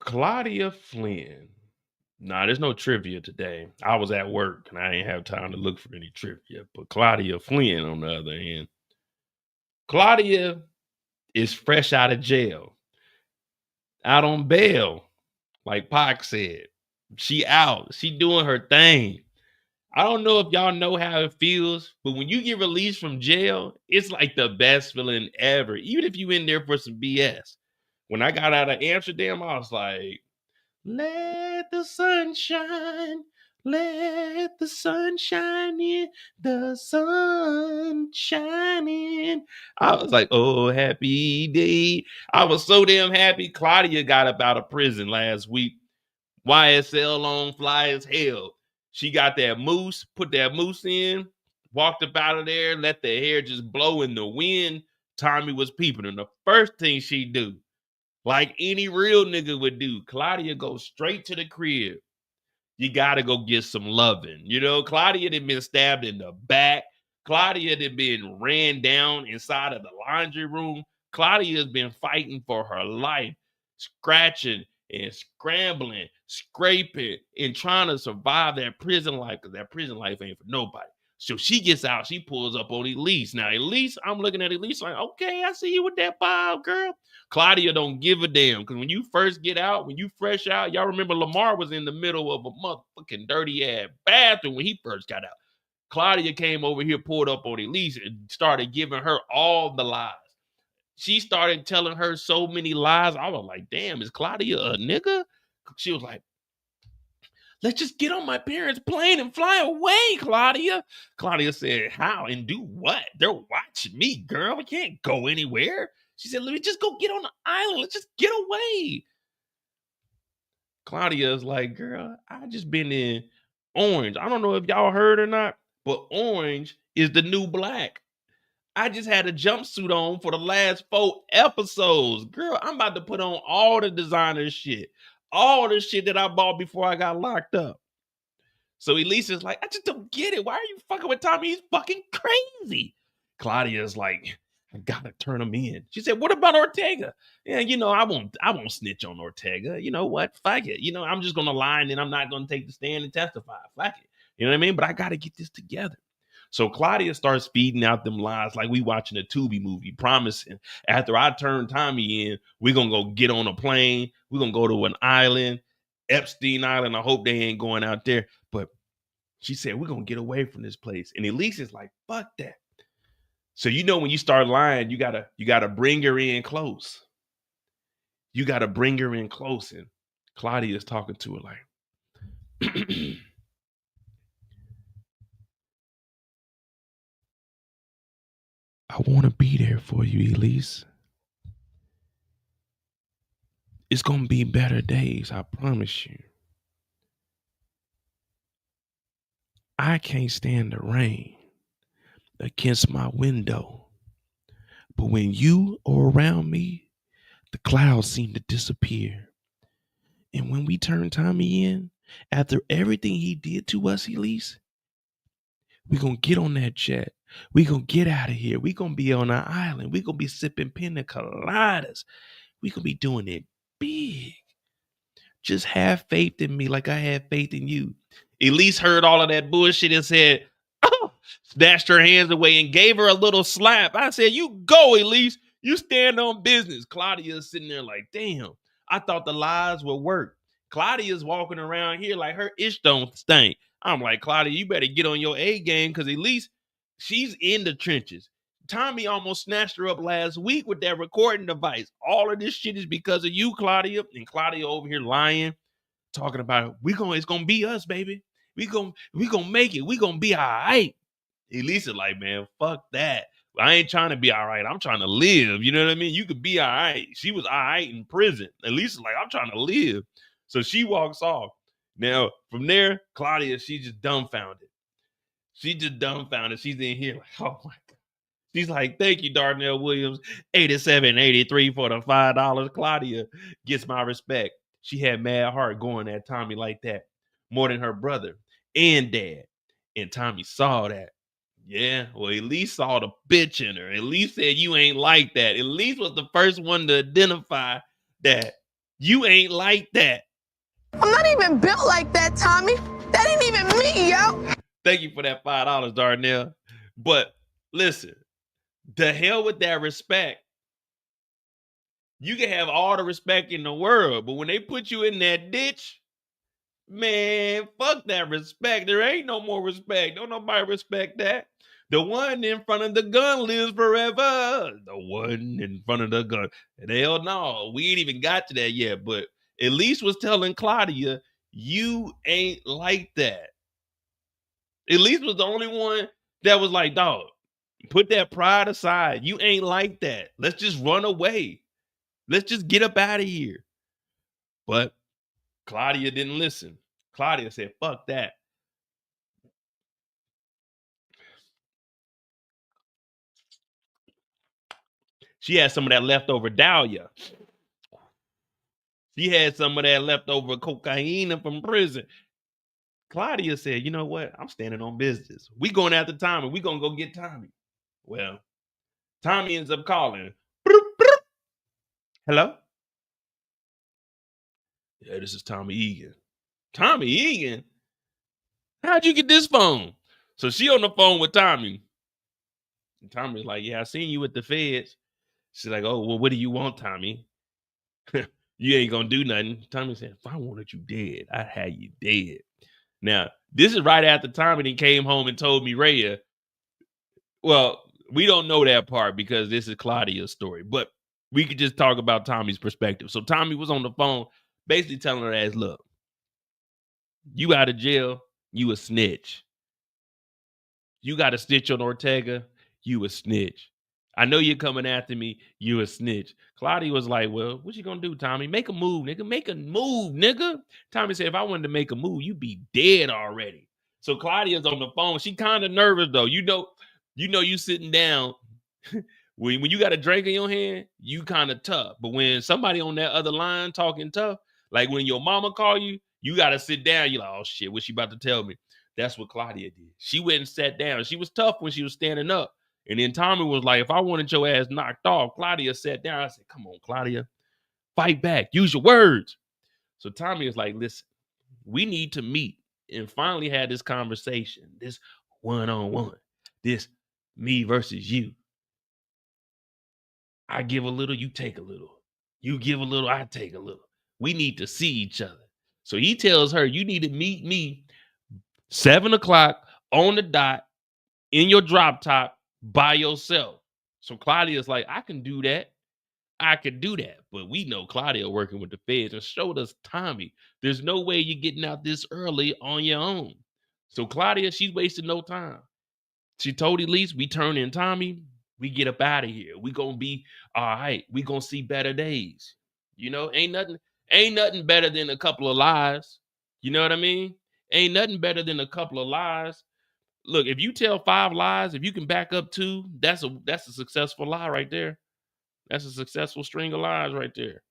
Claudia Flynn. Nah, there's no trivia today. I was at work and I didn't have time to look for any trivia. But Claudia Flynn, on the other hand, Claudia is fresh out of jail, out on bail, like Pac said. She out. She doing her thing. I don't know if y'all know how it feels, but when you get released from jail, it's like the best feeling ever, even if you in there for some BS. When I got out of Amsterdam, I was like, let the sun shine. Let the sun shine in. The sun shining. I was like, oh, happy day. I was so damn happy. Claudia got up out of prison last week. YSL on, fly as hell. She got that mousse, put that mousse in, walked up out of there, let the hair just blow in the wind. Tommy was peeping. And the first thing she do, like any real nigga would do, Claudia goes straight to the crib. You gotta go get some loving. You know, Claudia had been stabbed in the back. Claudia had been ran down inside of the laundry room. Claudia has been fighting for her life, scratching and scrambling, scraping, and trying to survive that prison life, because that prison life ain't for nobody. So she gets out, she pulls up on Elise. Now, Elise, I'm looking at Elise like, okay, I see you with that bob, girl. Claudia don't give a damn, because when you first get out, when you fresh out, y'all remember Lamar was in the middle of a motherfucking dirty-ass bathroom when he first got out. Claudia came over here, pulled up on Elise, and started giving her all the lies. She started telling her so many lies. I was like, damn, is Claudia a nigga? She was like, let's just get on my parents' plane and fly away, Claudia. Claudia said, how and do what? They're watching me, girl. We can't go anywhere. She said, let me just go get on the island. Let's just get away. Claudia's like, girl, I just been in Orange. I don't know if y'all heard or not, but Orange is the new black. I just had a jumpsuit on for the last 4 episodes. Girl, I'm about to put on all the designer shit. All the shit that I bought before I got locked up. So Elise is like, I just don't get it. Why are you fucking with Tommy? He's fucking crazy. Claudia's like, I gotta turn him in. She said, what about Ortega? Yeah, you know, I won't snitch on Ortega. You know what? Fuck it. You know, I'm just gonna lie and then I'm not gonna take the stand and testify. Fuck it. You know what I mean? But I gotta get this together. So Claudia starts feeding out them lies like we watching a Tubi movie, promising after I turn Tommy in, we're going to go get on a plane. We're going to go to an island, Epstein Island. I hope they ain't going out there. But she said, we're going to get away from this place. And Elise is like, fuck that. So, you know, when you start lying, you gotta bring her in close. You got to bring her in close. And Claudia is talking to her like, I want to be there for you, Elise. It's going to be better days, I promise you. I can't stand the rain against my window. But when you are around me, the clouds seem to disappear. And when we turn Tommy in, after everything he did to us, Elise, we're going to get on that jet. We're going to get out of here. We're going to be on an island. We're going to be sipping pina coladas. We're going to be doing it big. Just have faith in me like I have faith in you. Elise heard all of that bullshit and said, oh, snatched her hands away and gave her a little slap. I said, you go, Elise. You stand on business. Claudia's sitting there like, damn, I thought the lies would work. Claudia's walking around here like her ish don't stink. I'm like, Claudia, you better get on your A game because Elise, she's in the trenches. Tommy almost snatched her up last week with that recording device. All of this shit is because of you, Claudia. And Claudia over here lying, talking about it's gonna be us, baby. We gonna make it. We gonna be all right. Elisa like, man, fuck that. I ain't trying to be all right. I'm trying to live. You know what I mean? You could be all right. She was all right in prison. Elisa's like, I'm trying to live. So she walks off. Now, from there, Claudia, she just dumbfounded. She's in here like, oh my God. She's like, thank you, Darnell Williams. 87.83 for the $5. Claudia gets my respect. She had mad heart going at Tommy like that. More than her brother and dad. And Tommy saw that. Yeah, well, Elise saw the bitch in her. Elise said, you ain't like that. Elise was the first one to identify that You ain't like that. I'm not even built like that, Tommy. That ain't even me, yo. Thank you for that $5, Darnell. But listen, the hell with that respect. You can have all the respect in the world, but when they put you in that ditch, man, fuck that respect. There ain't no more respect. Don't nobody respect that. The one in front of the gun lives forever. The one in front of the gun. Hell no, we ain't even got to that yet, but at least was telling Claudia, you ain't like that. At least was the only one that was like, dog, put that pride aside. You ain't like that. Let's just run away. Let's just get up out of here. But Claudia didn't listen. Claudia said, fuck that. She had some of that leftover Dahlia. She had some of that leftover cocaine from prison. Claudia said, you know what? I'm standing on business. We going after Tommy. We going to go get Tommy. Well, Tommy ends up calling. Hello? Yeah, this is Tommy Egan. Tommy Egan? How'd you get this phone? So she on the phone with Tommy. And Tommy's like, yeah, I seen you with the feds. She's like, oh, well, what do you want, Tommy? You ain't gonna do nothing. Tommy said, if I wanted you dead, I'd have you dead. Now, this is right after Tommy came home and told Mireya. Well, we don't know that part because this is Claudia's story, but we could just talk about Tommy's perspective. So Tommy was on the phone basically telling her ass, look, you out of jail, you a snitch. You got a snitch on Ortega, you a snitch. I know you're coming after me, you a snitch. Claudia was like, well, what you gonna do, Tommy? Make a move, nigga. Make a move, nigga. Tommy said, if I wanted to make a move, you'd be dead already. So Claudia's on the phone. She kind of nervous though. You know you sitting down. when you got a drink in your hand, you kind of tough. But when somebody on that other line talking tough, like when your mama call you, you got to sit down. You're like, oh shit, what she about to tell me? That's what Claudia did. She went and sat down. She was tough when she was standing up. And then Tommy was like, if I wanted your ass knocked off, Claudia sat down. I said, come on, Claudia, fight back. Use your words. So Tommy was like, listen, we need to meet and finally had this conversation, this one-on-one, this me versus you. I give a little, you take a little. You give a little, I take a little. We need to see each other. So he tells her, you need to meet me 7 o'clock on the dot in your drop top by yourself. So Claudia's like, I can do that. I could do that. But we know Claudia working with the feds and showed us Tommy. There's no way you're getting out this early on your own. So Claudia, she's wasting no time. She told Elise, we turn in Tommy, we get up out of here. We gonna be all right. We gonna see better days. You know, ain't nothing better than a couple of lies. You know what I mean? Ain't nothing better than a couple of lies. Look, if you tell 5 lies, if you can back up 2, that's a successful lie right there. That's a successful string of lies right there.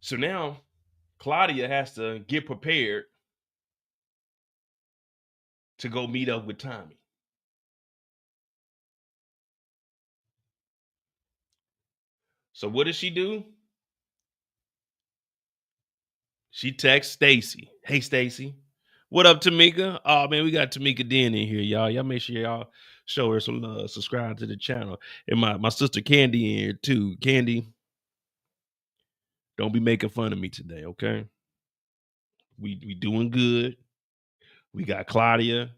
So now Claudia has to get prepared to go meet up with Tommy. So what does she do? She texts Stacy. Hey, Stacy. What up, Tamika? Oh, man, we got Tamika Den in here, y'all. Y'all make sure y'all show her some love. Subscribe to the channel. And my sister Candy in here, too. Candy, don't be making fun of me today, okay? We doing good. We got Claudia.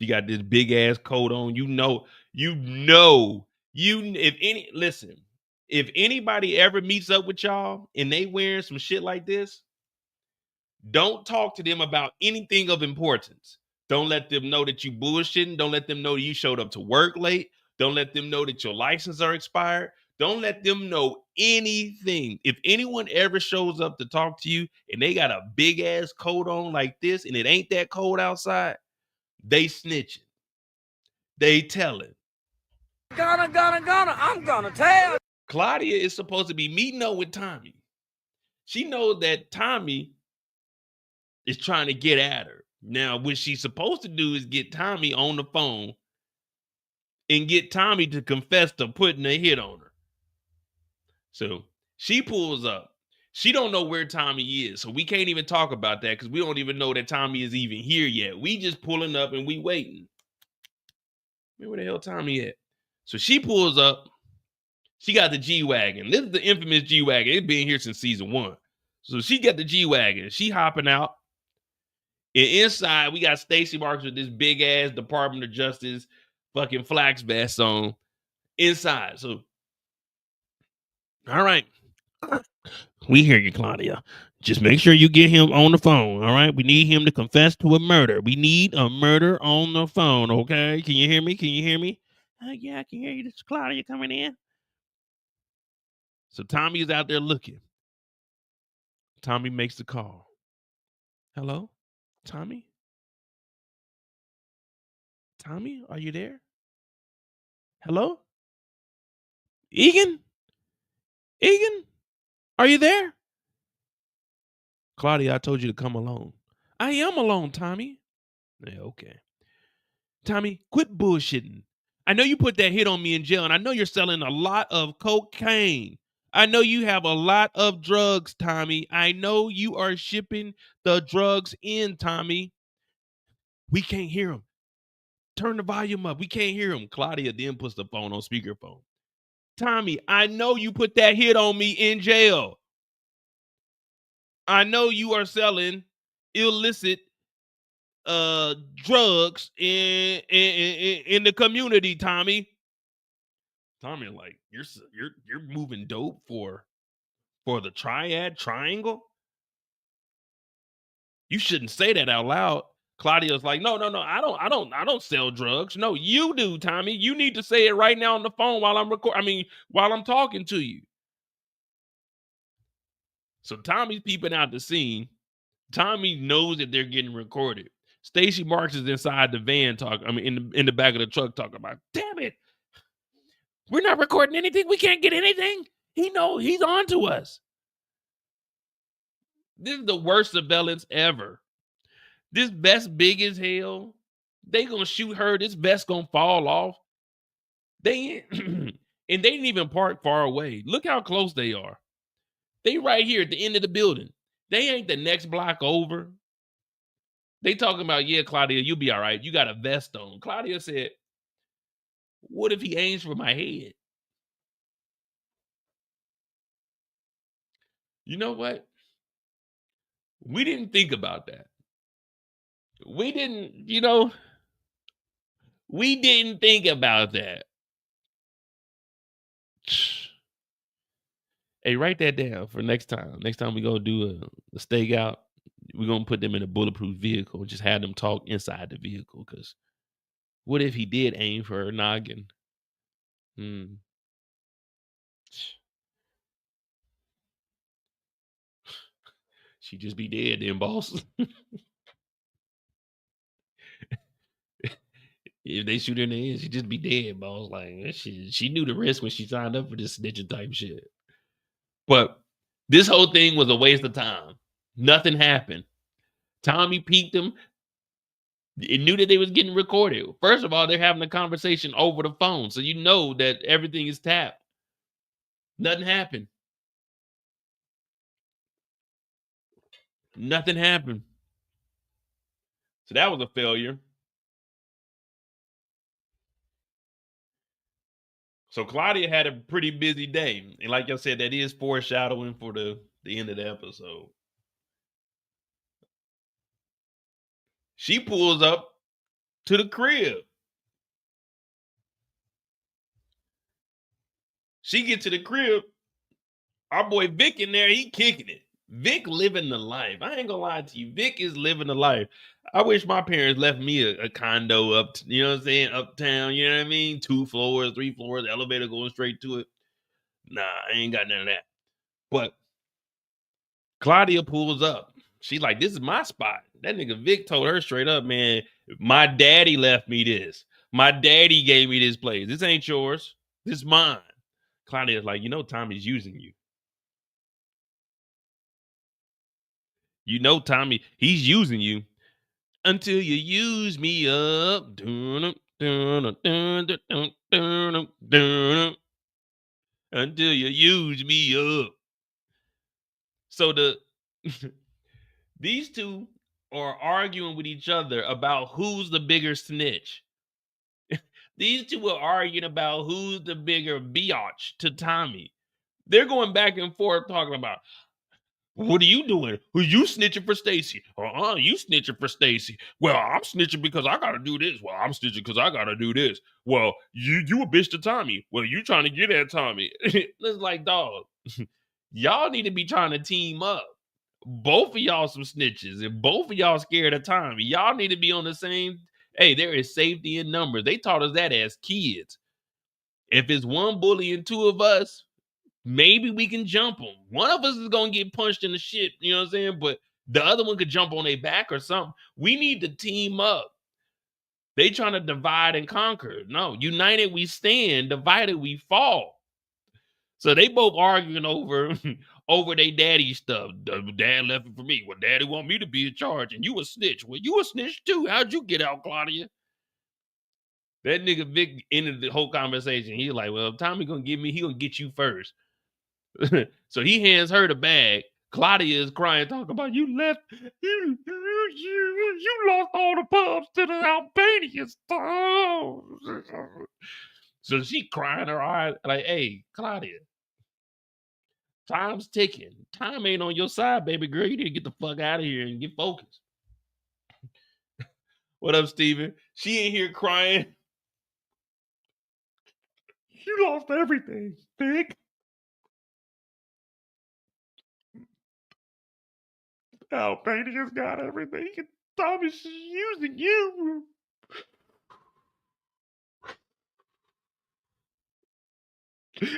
She got this big-ass coat on. If anybody ever meets up with y'all and they wearing some shit like this, don't talk to them about anything of importance. Don't let them know that you bullshitting. Don't let them know you showed up to work late. Don't let them know that your license are expired. Don't let them know anything. If anyone ever shows up to talk to you and they got a big ass coat on like this and it ain't that cold outside, they snitching. They telling. I'm gonna tell. Claudia is supposed to be meeting up with Tommy. She knows that Tommy is trying to get at her. Now, what she's supposed to do is get Tommy on the phone and get Tommy to confess to putting a hit on her. So she pulls up. She don't know where Tommy is, so we can't even talk about that because we don't even know that Tommy is even here yet. We just pulling up and we waiting. Where the hell Tommy at? So she pulls up. She got the G-Wagon. This is the infamous G-Wagon. It's been here since season 1. So she got the G-Wagon. She hopping out. And inside, we got Stacy Marks with this big-ass Department of Justice fucking flax vest on inside. So, all right. We hear you, Claudia. Just make sure you get him on the phone, all right? We need him to confess to a murder. We need a murder on the phone, okay? Can you hear me? Can you hear me? Yeah, I can hear you. This is Claudia coming in. So Tommy's out there looking. Tommy makes the call. Hello? Tommy? Tommy, are you there? Hello? Egan? Egan? Are you there? Claudia, I told you to come alone. I am alone, Tommy. Yeah, okay. Tommy, quit bullshitting. I know you put that hit on me in jail, and I know you're selling a lot of cocaine. I know you have a lot of drugs, Tommy. I know you are shipping the drugs in, Tommy. We can't hear him. Turn the volume up. We can't hear him. Claudia then puts the phone on speakerphone. Tommy, I know you put that hit on me in jail. I know you are selling illicit drugs in the community, Tommy. Tommy, like, you're moving dope for the triangle. You shouldn't say that out loud. Claudia's like, no, I don't sell drugs. No, you do, Tommy. You need to say it right now on the phone while I'm while I'm talking to you. So Tommy's peeping out the scene. Tommy knows that they're getting recorded. Stacy Marks is inside the van in the back of the truck talking about, damn it. We're not recording anything. We can't get anything. He knows he's on to us. This is the worst surveillance ever. This vest big as hell. They gonna shoot her. This vest gonna fall off. And they didn't even park far away. Look how close they are. They right here at the end of the building. They ain't the next block over. They talking about, yeah, Claudia, you'll be all right. You got a vest on. Claudia said, what if he aims for my head? You know what? We didn't think about that. We didn't think about that. Hey, write that down for next time. Next time we go do a stake out, we're going to put them in a bulletproof vehicle and just have them talk inside the vehicle. Because what if he did aim for her noggin? She'd just be dead then, boss. If they shoot her in the head, she'd just be dead, boss. Like, she knew the risk when she signed up for this snitching type shit. But this whole thing was a waste of time. Nothing happened. Tommy peeked him. It knew that they was getting recorded. First of all, they're having a conversation over the phone. So you know that everything is tapped. Nothing happened. Nothing happened. So that was a failure. So Claudia had a pretty busy day. And like I said, that is foreshadowing for the end of the episode. She pulls up to the crib. She gets to the crib. Our boy Vic in there, he kicking it. Vic living the life. I ain't gonna lie to you. Vic is living the life. I wish my parents left me a condo up, you know what I'm saying, uptown, you know what I mean? 2 floors, 3 floors, elevator going straight to it. Nah, I ain't got none of that. But Claudia pulls up. She's like, this is my spot. That nigga Vic told her straight up, man, my daddy left me this. My daddy gave me this place. This ain't yours. This is mine. Claudia's like, Tommy's using you. You know, Tommy, he's using you until you use me up. Until you use me up. So these two are arguing with each other about who's the bigger snitch. These two are arguing about who's the bigger biatch to Tommy. They're going back and forth talking about, what are you doing? Who you snitching for Stacy? You snitching for Stacy. Well, I'm snitching because I gotta do this. Well, I'm snitching because I gotta do this. Well, you a bitch to Tommy. Well, you trying to get at Tommy. It's like, dog, y'all need to be trying to team up. Both of y'all some snitches, and both of y'all scared of Tommy. Y'all need to be on the same. Hey, there is safety in numbers. They taught us that as kids. If it's one bully and two of us, maybe we can jump them. One of us is gonna get punched in the shit, you know what I'm saying? But the other one could jump on their back or something. We need to team up. They trying to divide and conquer. No, united we stand, divided we fall. So they both arguing over their daddy stuff. Dad left it for me. Well, daddy want me to be in charge, and you a snitch. Well, you a snitch too. How'd you get out, Claudia? That nigga Vic ended the whole conversation. He's like, well, if Tommy gonna get me, he gonna get you first. So he hands her the bag. Claudia is crying, talking about you left, you lost all the pubs to the Albanian stuff. So she crying her eyes like, hey, Claudia, time's ticking. Time ain't on your side, baby girl. You need to get the fuck out of here and get focused. What up, Steven? She in here crying. You lost everything, Vic. Albania's got everything. Tommy's using you.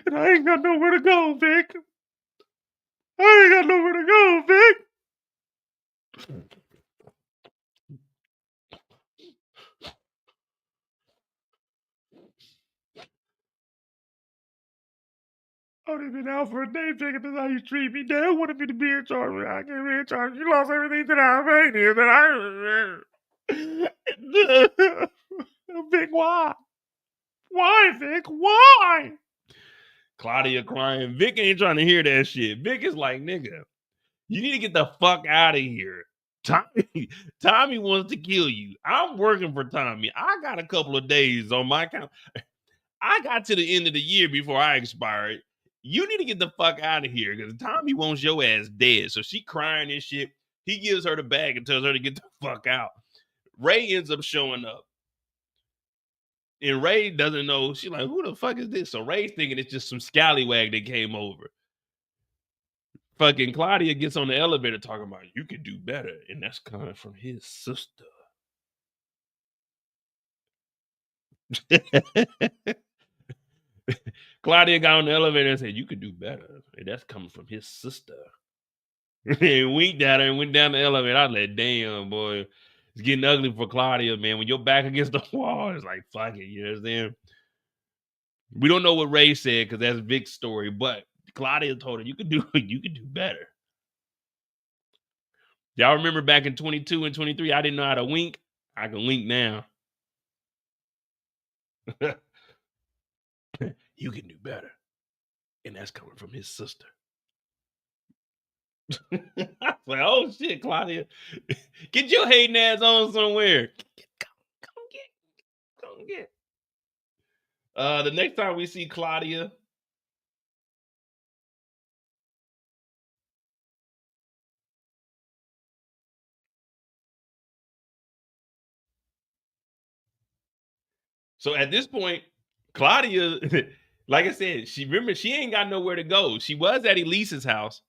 And I ain't got nowhere to go, Vic. I ain't got nowhere to go, Vic. I've only been out for a day, Vic, and this is how you treat me. Dad wanted me to be in charge, but I can't be in charge. You lost everything to the Albanians, and Vic, why? Why, Vic? Why? Claudia crying. Vic ain't trying to hear that shit. Vic is like, nigga, you need to get the fuck out of here. Tommy wants to kill you. I'm working for Tommy. I got a couple of days on my account. I got to the end of the year before I expired. You need to get the fuck out of here because Tommy wants your ass dead. So she crying and shit. He gives her the bag and tells her to get the fuck out. Ray ends up showing up. And Ray doesn't know. She's like, who the fuck is this? So Ray's thinking it's just some scallywag that came over. Fucking Claudia gets on the elevator talking about, you could do better. And that's coming from his sister. Claudia got on the elevator and said, you could do better. And that's coming from his sister. And winked at her and went down the elevator. I was like, damn, boy. It's getting ugly for Claudia, man. When you're back against the wall, it's like, fuck it. You know what I'm saying? We don't know what Ray said because that's Vic's story, but Claudia told her, you could do better. Y'all remember back in 22 and 23, I didn't know how to wink. I can wink now. You can do better. And that's coming from his sister. I was like, oh shit, Claudia. Get your hating ass on somewhere. Come get. The next time we see Claudia. So at this point, Claudia, like I said, she ain't got nowhere to go. She was at Elise's house,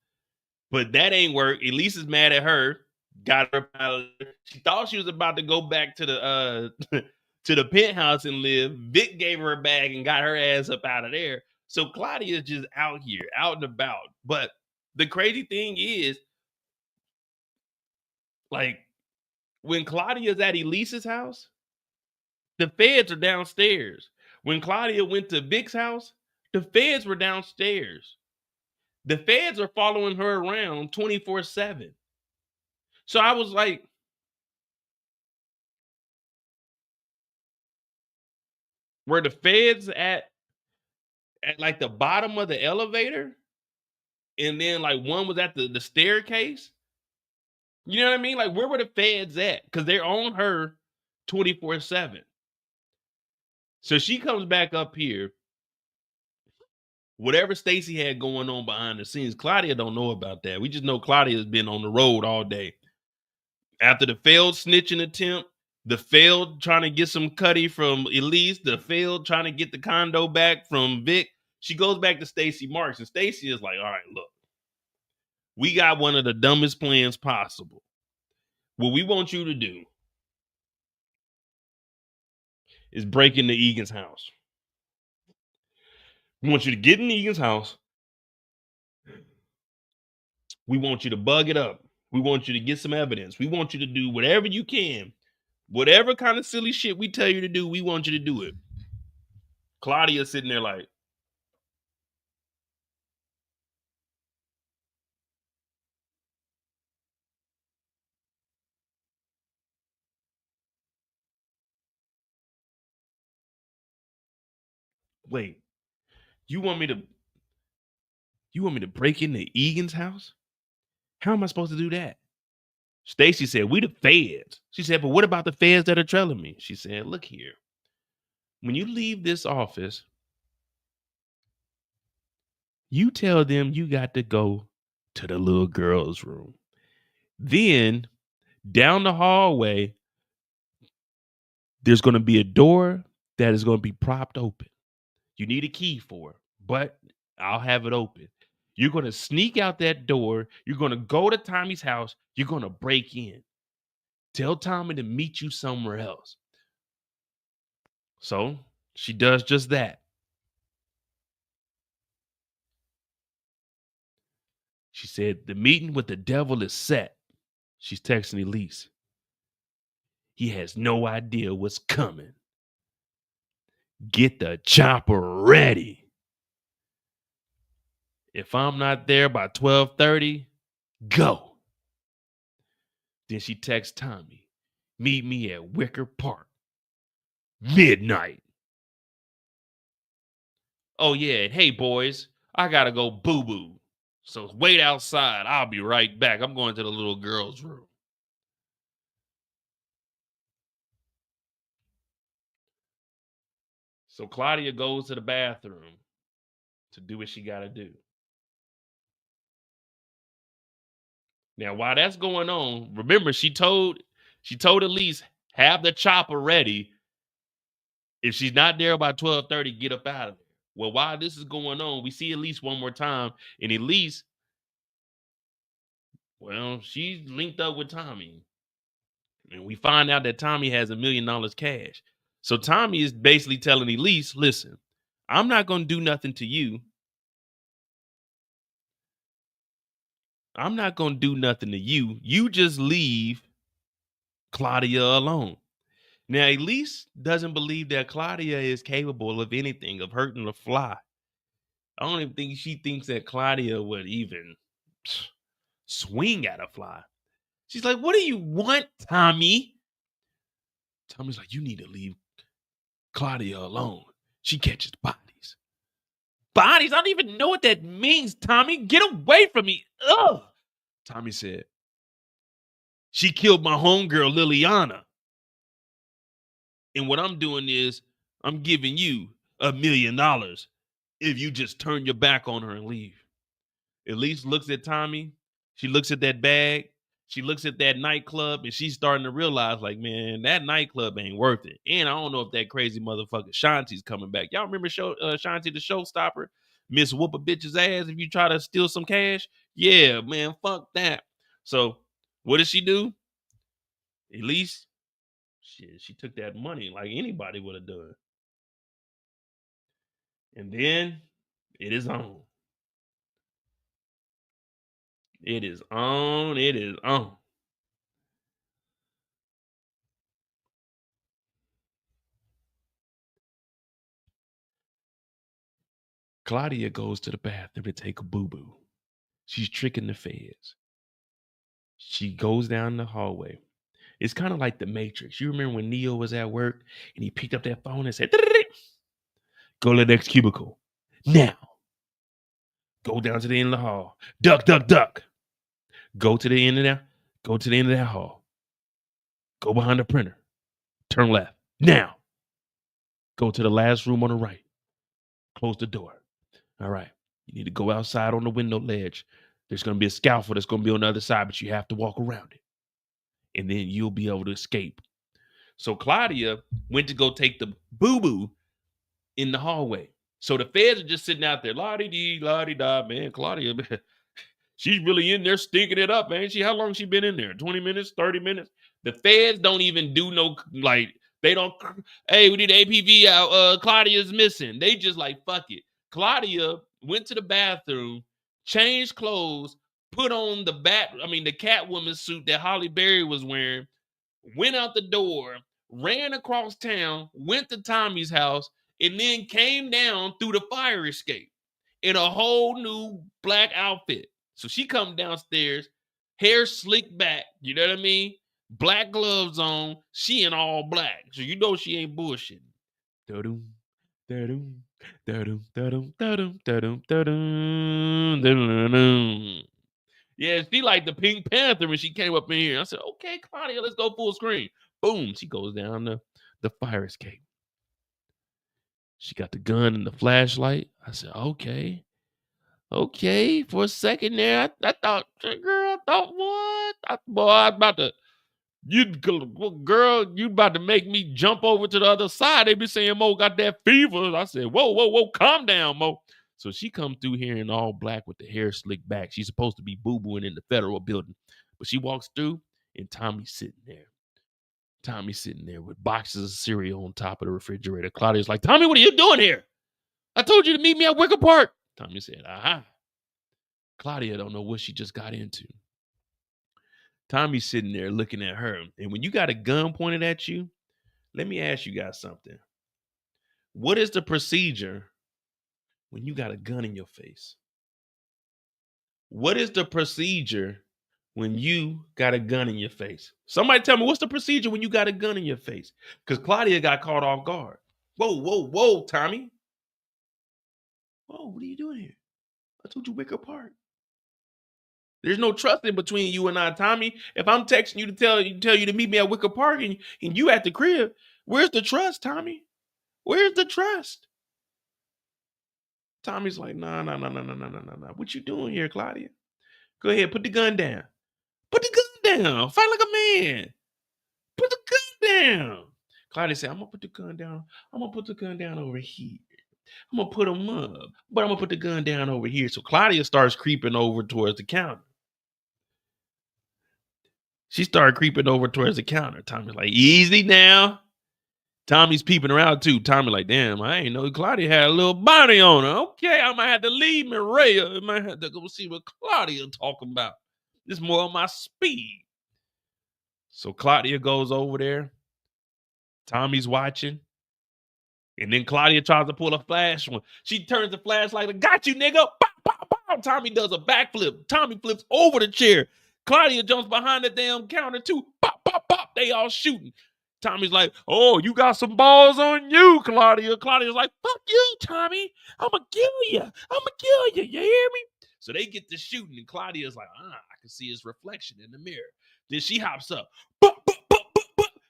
but that ain't work. Elise is mad at her. Got her out. She thought she was about to go back to the to the penthouse and live. Vic gave her a bag and got her ass up out of there. So Claudia's just out here, out and about. But the crazy thing is, like, when Claudia's at Elise's house, the feds are downstairs. When Claudia went to Vic's house, the feds were downstairs. The feds are following her around 24/7. So I was like, were the feds at like the bottom of the elevator? And then like one was at the staircase? You know what I mean? Like, where were the feds at? Because they're on her 24/7. So she comes back up here. Whatever Stacy had going on behind the scenes, Claudia don't know about that. We just know Claudia's been on the road all day. After the failed snitching attempt, the failed trying to get some cutty from Elise, the failed trying to get the condo back from Vic, she goes back to Stacy Marks. And Stacy is like, all right, look, we got one of the dumbest plans possible. What we want you to do is break into Egan's house. We want you to get in Egan's house. We want you to bug it up. We want you to get some evidence. We want you to do whatever you can. Whatever kind of silly shit we tell you to do, we want you to do it. Claudia's sitting there like, wait, you want me to break into Egan's house? How am I supposed to do that? Stacy said, we the feds. She said, but what about the feds that are trailing me? She said, look here. When you leave this office, you tell them you got to go to the little girl's room. Then down the hallway, there's going to be a door that is going to be propped open. You need a key for it, but I'll have it open. You're going to sneak out that door. You're going to go to Tommy's house. You're going to break in. Tell Tommy to meet you somewhere else. So she does just that. She said, the meeting with the devil is set. She's texting Elise. He has no idea what's coming. Get the chopper ready. If I'm not there by 12:30, go. Then she texts Tommy, meet me at Wicker Park. Midnight. Oh yeah, hey boys, I gotta go boo-boo. So wait outside. I'll be right back. I'm going to the little girl's room. So Claudia goes to the bathroom to do what she got to do. Now, while that's going on, remember she told Elise, have the chopper ready. If she's not there by 12:30, get up out of there. Well, while this is going on, we see Elise one more time, and Elise, well, she's linked up with Tommy. And we find out that Tommy has $1 million cash. So Tommy is basically telling Elise, listen, I'm not going to do nothing to you. I'm not going to do nothing to you. You just leave Claudia alone. Now, Elise doesn't believe that Claudia is capable of anything, of hurting a fly. I don't even think she thinks that Claudia would even swing at a fly. She's like, what do you want, Tommy? Tommy's like, you need to leave Claudia alone. She catches bodies. Bodies? I don't even know what that means, Tommy. Get away from me. Ugh. Tommy said, she killed my homegirl, Liliana. And what I'm doing is I'm giving you $1 million if you just turn your back on her and leave. Elise looks at Tommy. She looks at that bag. She looks at that nightclub, and she's starting to realize, like, man, that nightclub ain't worth it. And I don't know if that crazy motherfucker Shanti's coming back. Y'all remember Shanti the Showstopper? Miss whoop a bitch's ass if you try to steal some cash? Yeah, man, fuck that. So what does she do? Elise, shit, she took that money like anybody would have done. And then it is on. It is on. It is on. Claudia goes to the bathroom to take a boo-boo. She's tricking the feds. She goes down the hallway. It's kind of like the Matrix. You remember when Neo was at work and he picked up that phone and said, go to the next cubicle. Now. Go down to the end of the hall. Duck, duck, duck. Go to the end of that. Go to the end of that hall. Go behind the printer. Turn left. Now. Go to the last room on the right. Close the door. All right. You need to go outside on the window ledge. There's going to be a scaffold that's going to be on the other side, but you have to walk around it. And then you'll be able to escape. So Claudia went to go take the boo-boo in the hallway. So the feds are just sitting out there. La-di-dee, la-di-da, man. Claudia, man, she's really in there stinking it up, man. How long she been in there? 20 minutes, 30 minutes? The feds don't even do no, like, they don't, hey, we need APV out. Claudia's missing. They just like, fuck it. Claudia went to the bathroom, changed clothes, put on the Catwoman suit that Halle Berry was wearing, went out the door, ran across town, went to Tommy's house, and then came down through the fire escape in a whole new black outfit. So she come downstairs, hair slicked back, you know what I mean? Black gloves on, she in all black. So you know she ain't bullshitting. Da-dum, da-dum, da-dum, da-dum, da-dum, da-dum, da-dum, da-dum. Yeah, she like the Pink Panther when she came up in here. I said, okay, Claudia, let's go full screen. Boom, she goes down the fire escape. She got the gun and the flashlight. I said, okay. For a second there, I thought, girl, what? I was about to, you about to make me jump over to the other side. They be saying Mo got that fever. I said, whoa, calm down, Mo. So she come through here in all black with the hair slicked back. She's supposed to be boo-booing in the federal building. But she walks through and Tommy's sitting there. Tommy's sitting there with boxes of cereal on top of the refrigerator. Claudia's like, Tommy, what are you doing here? I told you to meet me at Wicker Park. Tommy said, aha. Claudia don't know what she just got into. Tommy's sitting there looking at her. And when you got a gun pointed at you, let me ask you guys something. What is the procedure when you got a gun in your face? What is the procedure when you got a gun in your face? Somebody tell me, what's the procedure when you got a gun in your face? Because Claudia got caught off guard. Whoa, Tommy. Whoa, what are you doing here? I told you Wicker Park. There's no trust in between you and I, Tommy. If I'm texting you to tell you to meet me at Wicker Park and you at the crib, where's the trust, Tommy? Where's the trust? Tommy's like, nah. What you doing here, Claudia? Go ahead, put the gun down. Put the gun down. Fight like a man. Put the gun down. Claudia said, I'm going to put the gun down. I'm going to put the gun down over here. I'm going to put them up. But I'm going to put the gun down over here. So Claudia starts creeping over towards the counter. She started creeping over towards the counter. Tommy's like, easy now. Tommy's peeping around too. Tommy like, damn, I ain't know Claudia had a little body on her. Okay, I might have to leave Mireya. I might have to go see what Claudia talking about. This is more on my speed. So Claudia goes over there. Tommy's watching. And then Claudia tries to pull a flash one. She turns the flashlight and got you, nigga. Pow, pow, pow. Tommy does a backflip. Tommy flips over the chair. Claudia jumps behind the damn counter too. Pop, pop, pop. They all shooting. Tommy's like, oh, you got some balls on you, Claudia. Claudia's like, fuck you, Tommy. I'm going to kill you. You hear me? So they get to shooting, and Claudia's like, I can see his reflection in the mirror. Then she hops up.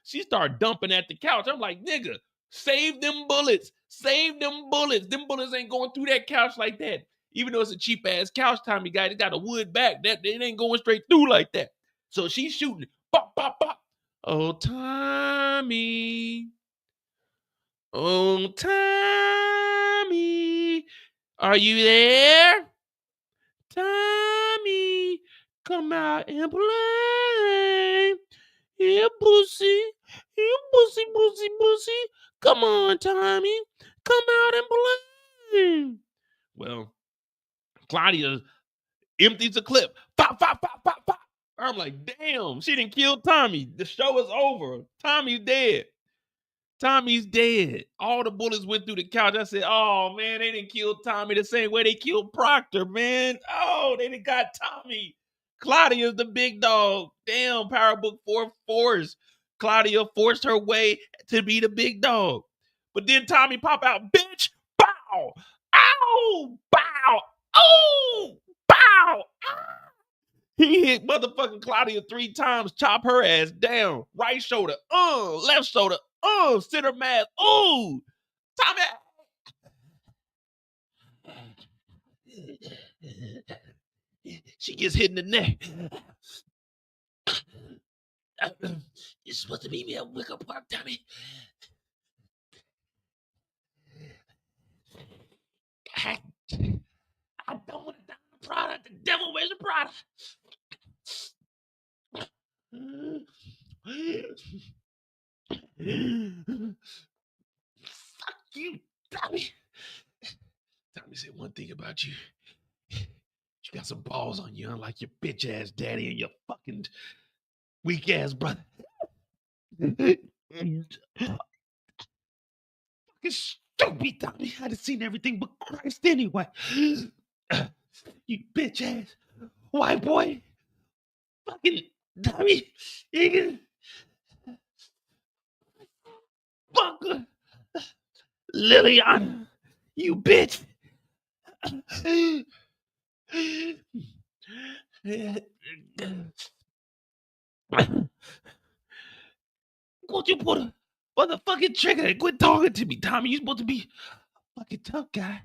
She started dumping at the couch. I'm like, nigga, save them bullets. Save them bullets. Them bullets ain't going through that couch like that. Even though it's a cheap-ass couch, Tommy got it got a wood back. That it ain't going straight through like that. So she's shooting. Pop, pop, pop. Oh, Tommy. Oh, Tommy. Are you there? Tommy, come out and play. Here, pussy. Here, pussy. Come on, Tommy. Come out and play. Well, Claudia empties the clip. Pop, pop, pop, pop, pop. I'm like, damn, she didn't kill Tommy. The show is over. Tommy's dead. Tommy's dead. All the bullets went through the couch. I said, oh, man, they didn't kill Tommy the same way they killed Proctor, man. Oh, they done got Tommy. Claudia's the big dog. Damn, Power Book 4 force. Claudia forced her way to be the big dog. But then Tommy pop out, bitch, bow, ow, bow, oh, bow, ah. He hit motherfucking Claudia 3 times, chop her ass down. Right shoulder, left shoulder, center mass, Tommy. She gets hit in the neck. You're supposed to meet me at Wicker Park, Tommy. I don't want to die in the product. The devil wears a product. Fuck you, Tommy. Tommy said one thing about you. You got some balls on you, unlike your bitch ass daddy and your fucking weak ass brother. Fucking stupid, Tommy. I'd have seen everything but Christ anyway. You bitch ass white boy. Fucking Tommy Egan. Fucker. Lilian. You bitch. Won't you put a motherfucking trigger and quit talking to me, Tommy? You're supposed to be a fucking tough guy.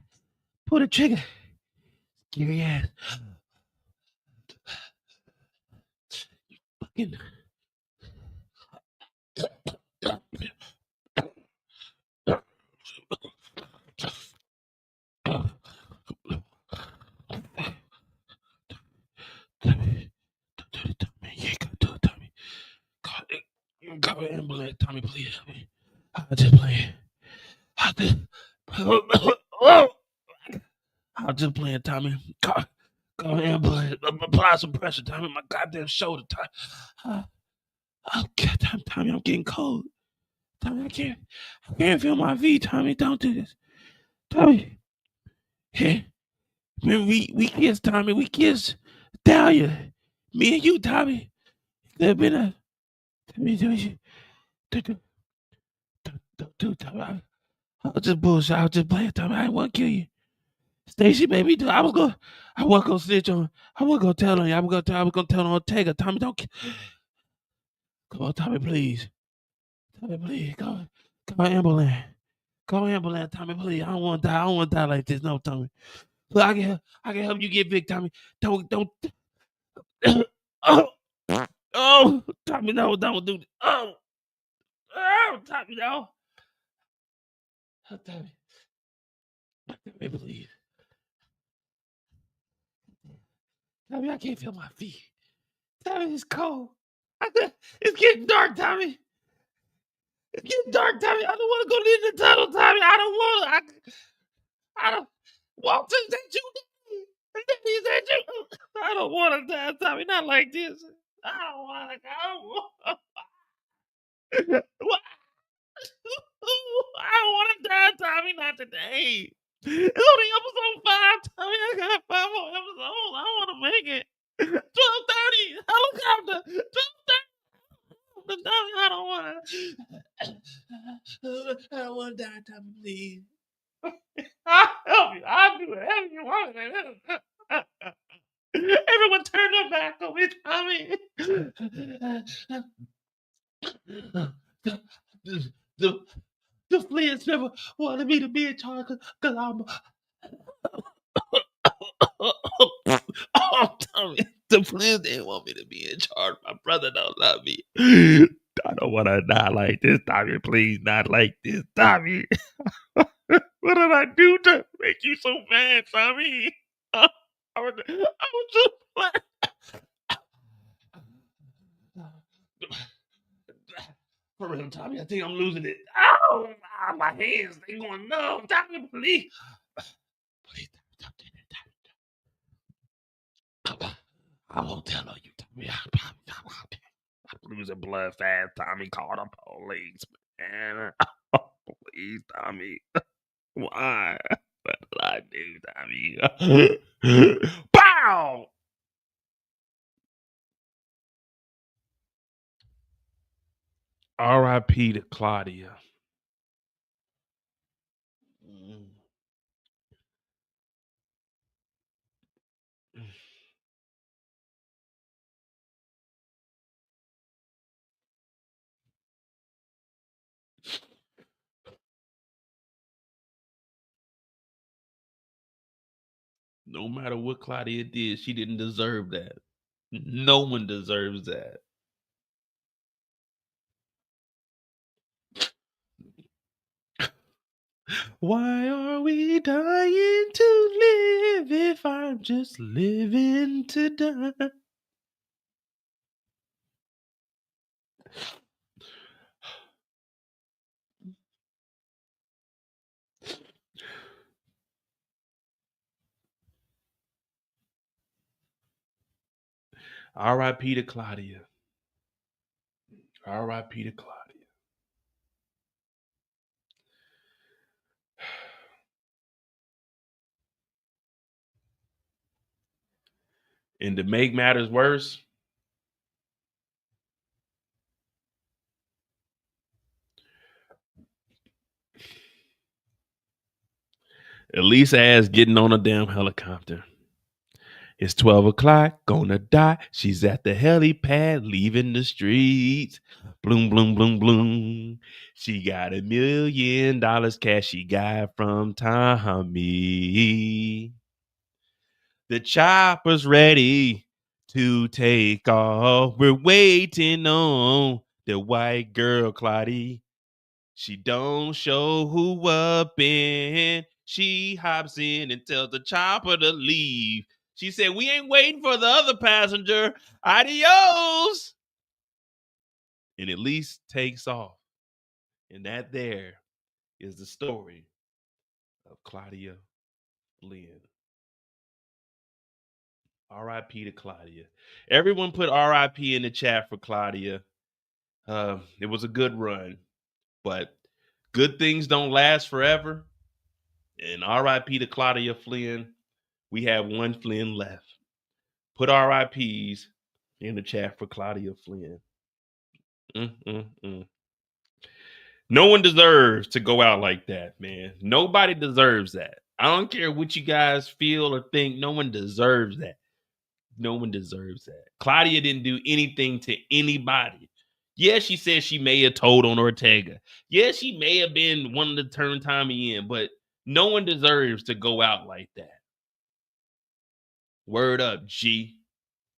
Put a trigger. Scary ass. You fucking. Call an ambulance, Tommy, please. I'm just playing. I'm just playing, Tommy. Call an ambulance. Apply some pressure, Tommy. My goddamn shoulder, Tommy. Oh, goddamn, Tommy, I'm getting cold. Tommy, I can't feel my feet, Tommy. Don't do this. Tommy. Yeah. Man, we kids, Tommy. We kids. Dahlia. Me and you, Tommy. There been a. Tommy, Tommy. I was just bullshit. I was just playing, Tommy. I didn't want to kill you. Stacy made me do. I wasn't gonna snitch on. I wasn't gonna tell on you. I was gonna tell on Ortega. Tommy, don't. Come on, Tommy, please. Tommy, please. Call ambulance. Call ambulance, Tommy, please. I don't want to die. I don't want to die like this. No, Tommy. Look, I can help you get big, Tommy. Don't. Oh, Tommy, no, don't do this. Oh, Tommy, no. Tommy, please. Tommy, I can't feel my feet. Tommy, it's cold. It's getting dark, Tommy. It's getting dark, Tommy. I don't want to go in the tunnel, Tommy. I don't want to. I don't. Walter, is that you? Is that you? I don't want to die, Tommy. Not like this. I don't want to go. I don't want to die, Tommy. Not today. It's only episode 5, Tommy. I got 5 more episodes. I want to make it. 12:30. Helicopter. 12:30. Tommy, I don't want to die, Tommy, please. I'll help you. I'll do whatever you want. Everyone turn their back on me, Tommy. The Flynns never wanted me to be in charge because I'm. Oh, Tommy, the Flynns didn't want me to be in charge. My brother don't love me. I don't want to die like this, Tommy. Please, not like this, Tommy. What did I do to make you so mad, Tommy? I was just like. For real, Tommy, I think I'm losing it. Oh, my hands, they going numb. Tommy, please. Please, Tommy. I won't tell on you, Tommy. I'm losing blood fast, Tommy. Call the police, man. Please, Tommy. Why? What did I do, Tommy? Bow! R.I.P. to Claudia. No matter what Claudia did, she didn't deserve that. No one deserves that. Why are we dying to live if I'm just living to die? R.I.P. to Claudia. R.I.P. to Claudia. And to make matters worse, Elise ass getting on a damn helicopter. It's 12 o'clock, gonna die. She's at the helipad, leaving the streets. Bloom, bloom, bloom, bloom. She got $1 million cash she got from Tommy. The chopper's ready to take off. We're waiting on the white girl, Claudia. She don't show who up in. She hops in and tells the chopper to leave. She said, we ain't waiting for the other passenger. Adios. And at least takes off. And that there is the story of Claudia Flynn. R.I.P. to Claudia. Everyone put R.I.P. in the chat for Claudia. It was a good run, but good things don't last forever. And R.I.P. to Claudia Flynn. We have one Flynn left. Put RIPs in the chat for Claudia Flynn. No one deserves to go out like that, man. Nobody deserves that. I don't care what you guys feel or think. No one deserves that. No one deserves that. Claudia didn't do anything to anybody. Yeah, she said she may have told on Ortega. Yeah, she may have been one to turn Tommy in, but no one deserves to go out like that. Word up, G.